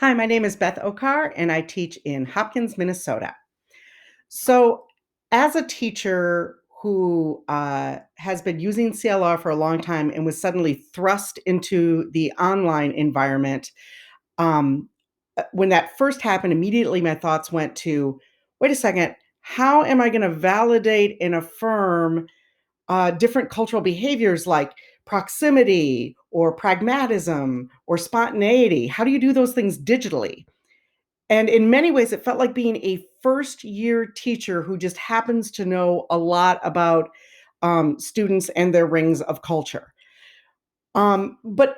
Hi, my name is Beth Ocar, and I teach in Hopkins, Minnesota. So, as a teacher who has been using CLR for a long time and was suddenly thrust into the online environment, um, when that first happened, immediately my thoughts went to wait a second, how am I going to validate and affirm different cultural behaviors like proximity or pragmatism or spontaneity? How do you do those things digitally? And in many ways, it felt like being a first year teacher who just happens to know a lot about students and their rings of culture. But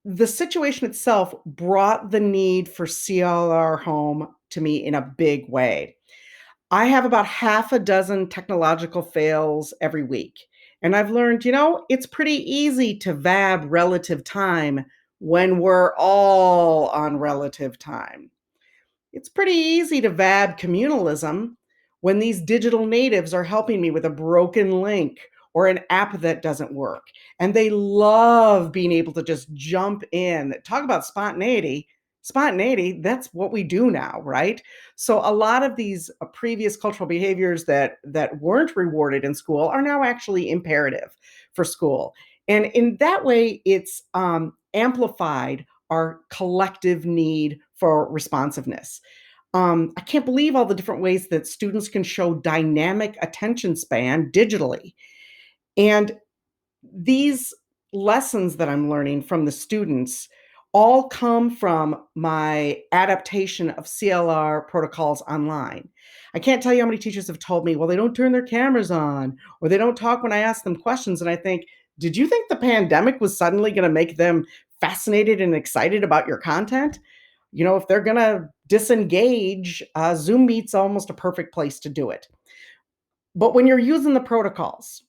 the situation itself brought the need for CLR home to me in a big way. I have about half a dozen technological fails every week. And I've learned, it's pretty easy to VAB relative time when we're all on relative time. It's pretty easy to VAB communalism when these digital natives are helping me with a broken link or an app that doesn't work. And they love being able to just jump in. Talk about spontaneity. Spontaneity, that's what we do now, right? So a lot of these previous cultural behaviors that weren't rewarded in school are now actually imperative for school. And in that way, it's amplified our collective need for responsiveness. I can't believe all the different ways that students can show dynamic attention span digitally. And these lessons that I'm learning from the students all come from my adaptation of CLR protocols online. I can't tell you how many teachers have told me, well, they don't turn their cameras on or they don't talk when I ask them questions. And I think, did you think the pandemic was suddenly going to make them fascinated and excited about your content? If they're going to disengage, Zoom Meet's almost a perfect place to do it. But when you're using the protocols,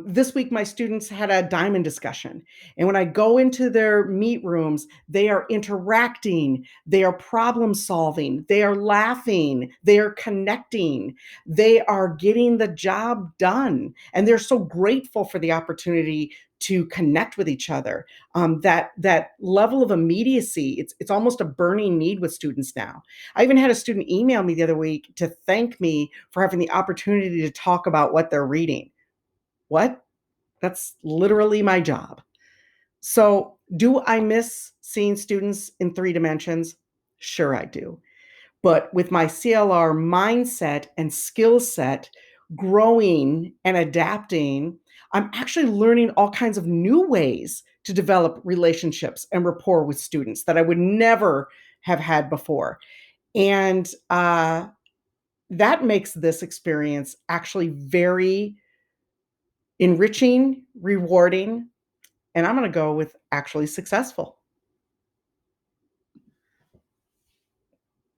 this week, my students had a diamond discussion. And when I go into their meet rooms, they are interacting, they are problem solving, they are laughing, they are connecting, they are getting the job done. And they're so grateful for the opportunity to connect with each other. That level of immediacy, it's almost a burning need with students now. I even had a student email me the other week to thank me for having the opportunity to talk about what they're reading. What? That's literally my job. So, do I miss seeing students in three dimensions? Sure, I do. But with my CLR mindset and skill set growing and adapting, I'm actually learning all kinds of new ways to develop relationships and rapport with students that I would never have had before. And that makes this experience actually very enriching, rewarding, and I'm going to go with actually successful.